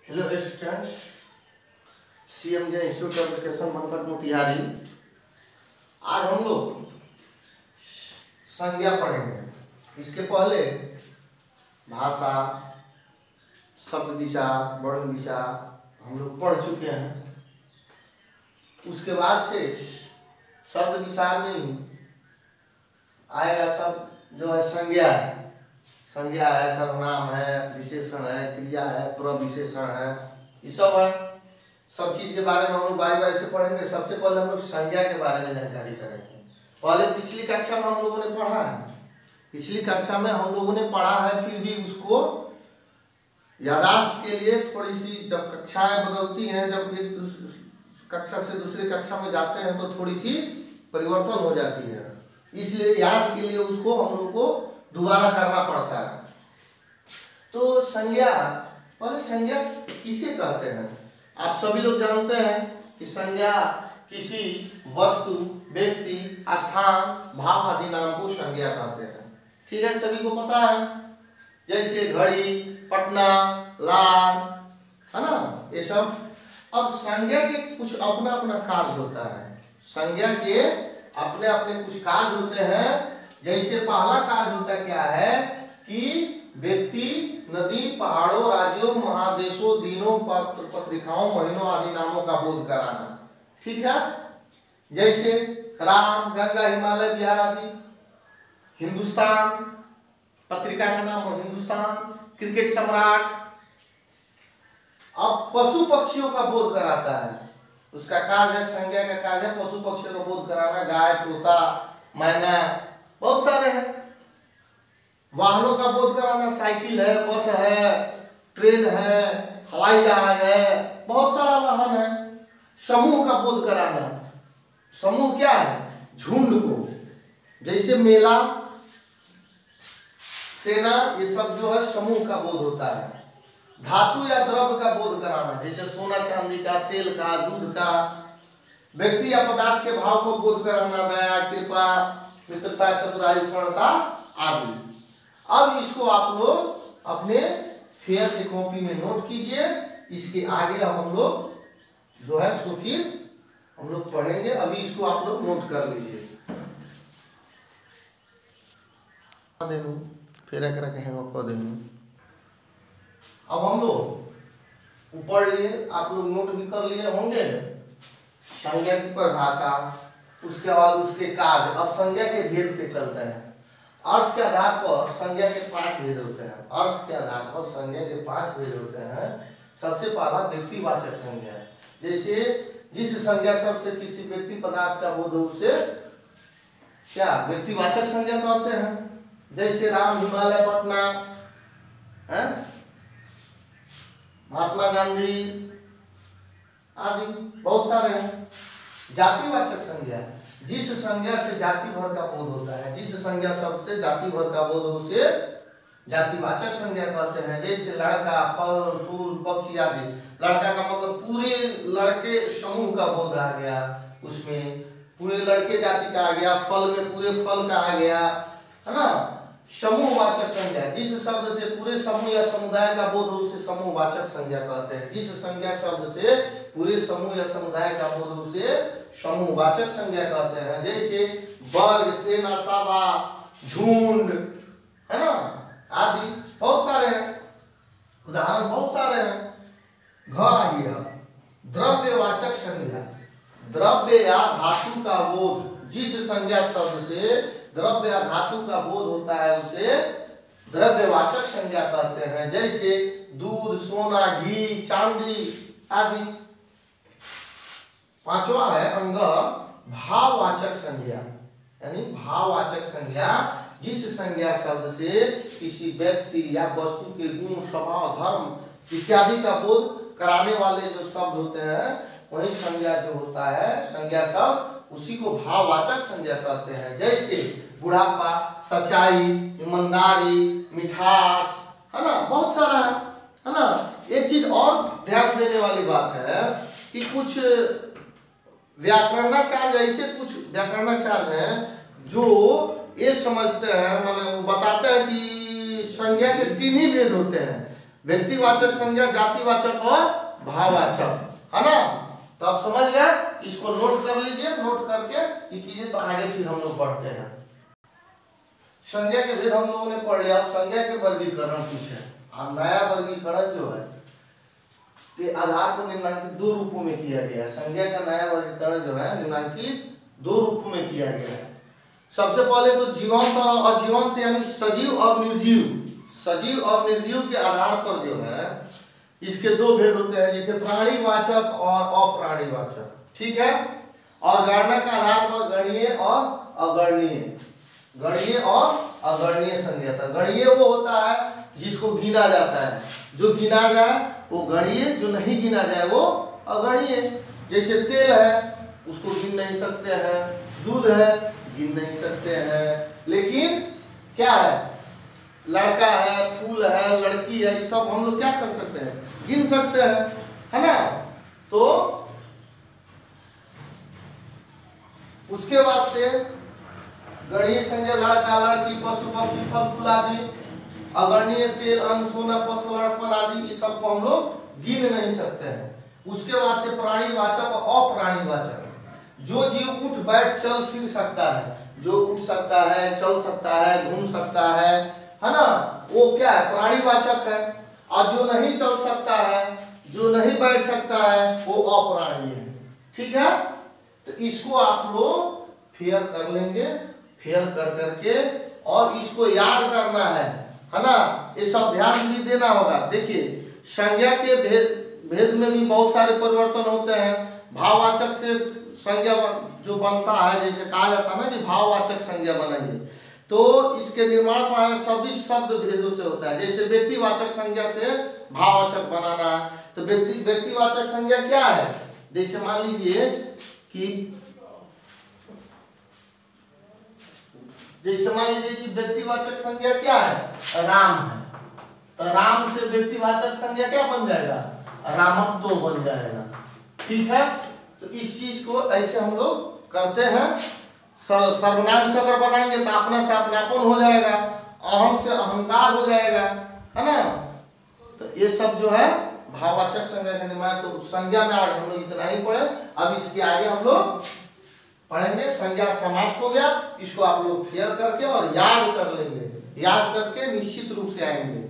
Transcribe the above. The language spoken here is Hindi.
Hello students, CMJ institute of education बनकर मोतिहारी। आज हम लोग संज्ञा पढ़ेंगे। इसके पहले भाषा, शब्द दिशा, वर्ण दिशा हम लोग पढ़ चुके हैं। उसके बाद से शब्द दिशा में आएगा सब जो है संज्ञा है। संज्ञा है, सर्वनाम है, विशेषण है, क्रिया है, प्रविशेषण है, ये सब है। सब चीज के बारे में हम लोग बारी बारी से पढ़ेंगे। सबसे पहले हम लोग संज्ञा के बारे में जानकारी करेंगे। पहले पिछली कक्षा में हम लोगों ने पढ़ा है, पिछली कक्षा में हम लोगों ने पढ़ा है, फिर भी उसको यादाश्त के लिए थोड़ी सी, जब कक्षाएं बदलती हैं, जब एक कक्षा से दूसरी कक्षा में जाते हैं तो थोड़ी सी परिवर्तन हो जाती है, इसलिए याद के लिए उसको हम लोग को दोबारा करना पड़ता है। तो संज्ञा, पहले संज्ञा किसे कहते हैं? आप सभी लोग जानते हैं कि संज्ञा किसी वस्तु, व्यक्ति, स्थान, भाव आदि नाम को संज्ञा कहते हैं। ठीक है, सभी को पता है। जैसे घड़ी, पटना, लाल, है ना, ये सब। अब संज्ञा के कुछ अपना अपना कार्य होता है। संज्ञा के अपने अपने कुछ कार्य होते हैं। जैसे पहला कार्य होता क्या है कि व्यक्ति, नदी, पहाड़ों, राज्यों, महादेशों, दिनों, पत्रिकाओं, महीनों आदि नामों का बोध कराना। ठीक है, जैसे राम, गंगा, हिमालय, बिहार आदि। हिंदुस्तान, पत्रिका का नाम है हिंदुस्तान। क्रिकेट सम्राट। अब पशु पक्षियों का बोध कराता है, उसका कार्य है, संज्ञा का कार्य है पशु पक्षियों का बोध कराना। गाय, तोता, मैना, बहुत सारे हैं। वाहनों का बोध कराना, साइकिल है, बस है, ट्रेन है, हवाई जहाज है, बहुत सारा वाहन है। समूह का बोध कराना, समूह क्या है? झुंड को। जैसे मेला, सेना, ये सब जो है समूह का बोध होता है। धातु या द्रव्य का बोध कराना, जैसे सोना चांदी का, तेल का, दूध का। व्यक्ति या पदार्थ के भाव को बोध कराना, दया, कृपा, मित्रता, चतुराई, क्षणता आदि। अब इसको आप लोग अपने फेयर की कॉपी में नोट कीजिए। इसके आगे हम लोग जो है सो फिर हम लोग पढ़ेंगे। अभी इसको आप लोग नोट कर लीजिए। फिर अब हम लोग पढ़ लिए, आप लोग नोट भी कर लिए होंगे। संज्ञा की परिभाषा, उसके बाद उसके कार्य। अब संज्ञा के भेद पे चलते हैं। अर्थ के आधार पर संज्ञा के 5 भेद होते हैं। अर्थ के आधार पर संज्ञा के 5 भेद होते हैं। सबसे पहला व्यक्तिवाचक संज्ञा, जैसे जिस संज्ञा शब्द से किसी व्यक्ति पदार्थ का बोध हो उसे क्या व्यक्तिवाचक संज्ञा कहते हैं। जैसे राम, हिमालय, पटना, महात्मा गांधी आदि बहुत सारे हैं। जातिवाचक संज्ञा, जिस संज्ञा से जाति भर का बोध होता है, जिस संज्ञा शब्द से जाति भर का बोध हो उसे जातिवाचक संज्ञा कहते हैं। जैसे लड़का, फल, फूल, पक्षी आदि। लड़का का मतलब पूरे लड़के समूह का बोध आ गया, उसमें पूरे लड़के जाति का आ गया। फल में पूरे फल का आ गया, है ना। समूहवाचक संज्ञा, जिस शब्द से पूरे समूह या समुदाय का बोध हो उसे समूहवाचक संज्ञा कहते हैं। जिस संज्ञा शब्द से पूरे समूह या समुदाय का बोध हो उसे समूहवाचक संज्ञा कहते हैं। जैसे वर्ग, सेना, सभा, झुंड, है ना, आदि बहुत सारे हैं, उदाहरण बहुत सारे हैं। घर आ गया। द्रव्यवाचक संज्ञा, द्रव्य या धातु का बोध, जिस संज्ञा शब्द से द्रव्य या धातु का बोध होता है उसे द्रव्यवाचक संज्ञा कहते हैं। जैसे दूध, सोना, घी, चांदी आदि। पांचवा है अंग भाववाचक संज्ञा, यानी भाववाचक संज्ञा, जिस संज्ञा शब्द से किसी व्यक्ति या वस्तु के गुण, स्वभाव, धर्म इत्यादि का बोध कराने वाले जो शब्द होते हैं, वही संज्ञा जो होता है, संज्ञा शब्द, उसी को भाववाचक संज्ञा कहते हैं। जैसे बुढ़ापा, सच्चाई, ईमानदारी, मिठास, है ना, बहुत सारा है ना। एक चीज और ध्यान देने वाली बात है कि कुछ व्याकरणाचार्य, ऐसे कुछ व्याकरणाचार्य हैं जो ये समझते हैं, माने वो बताते हैं कि संज्ञा के 3 ही भेद होते हैं। व्यक्तिवाचक संज्ञा, जातिवाचक और भाववाचक, है ना। तो आप समझ गए, इसको नोट कर लीजिए, नोट करके ये कीजिए, तो आगे फिर हम लोग बढ़ते हैं। संज्ञा के भेद हम लोगों ने पढ़ लिया। अब संज्ञा के वर्गीकरण पूछे, नया वर्गीकरण जो है के आधार पर निम्नलिखित 2 रूपों में किया गया है। संज्ञा का नया वर्गीकरण जो है निम्नलिखित 2 रूपों में किया गया है। सबसे पहले तो जीवंत और अजीवंत, यानी सजीव और निर्जीव। सजीव और निर्जीव के आधार पर जो है इसके 2 भेद होते हैं, जैसे प्राणीवाचक और अप्राणीवाचक, ठीक है। और गणना के आधार पर गणीय और अगणनीय, गणीय और अगणनीय संज्ञा था। गणीय वो होता है जिसको गिना जाता है, जो गिना जाए वो गणीय, जो नहीं गिना जाए वो अगणीय। जैसे तेल है उसको गिन नहीं सकते हैं, दूध है गिन नहीं सकते हैं, लेकिन क्या है, लड़का है, फूल है, लड़की है, ये सब हम लोग क्या कर सकते हैं, गिन सकते हैं, है ना। तो उसके बाद से गणीय संज्ञा लड़का, लड़की, पशु, पक्षी, फल फूल आदि। अगणनीय तेल, अन्न, सोना, पत्थर, लड़पन आदि, ये सब को हम लोग गिन नहीं सकते हैं। उसके बाद से प्राणीवाचक और अप्राणीवाचक, जो जीव उठ बैठ चल फिर सकता है, जो उठ सकता है, चल सकता है, घूम सकता है ना, वो क्या है, प्राणीवाचक है। और जो नहीं चल सकता है, जो नहीं बैठ सकता है, वो अप्राणीय है, ठीक है। तो इसको आप लोग फेयर कर लेंगे, फेयर कर करके, और इसको याद करना है ना। ये सब ध्यान भी देना होगा। देखिए संज्ञा के भेद में भी बहुत सारे परिवर्तन होते हैं। भाववाचक से संज्ञा जो बनता है, जैसे कहा जाता है ना कि भाववाचक संज्ञा बनेंगे, तो इसके निर्माण पर सदिश शब्द भेदों से होता है। जैसे व्यक्तिवाचक संज्ञा से भाववाचक बनाना है, तो व्यक्तिवाचक संज्ञा क्या है, जैसे मान लीजिए कि व्यक्तिवाचक संज्ञा क्या है, राम है, तो राम से व्यक्तिवाचक संज्ञा क्या बन जाएगा, रामत्व बन जाएगा, ठीक है। तो इस चीज को ऐसे हम लोग करते हैं। सर्वनाम से अगर बनाएंगे तो अपना से अपनापन हो जाएगा, अहम से अहंकार हो जाएगा, है ना। तो ये सब जो है भाववाचक संज्ञा के निर्माण। तो संज्ञा में आज हम लोग इतना ही पढ़े, अब इसके आगे हम लोग पढ़ेंगे। संज्ञा समाप्त हो गया, इसको आप लोग फेयर करके और याद कर लेंगे, याद करके निश्चित रूप से आएंगे।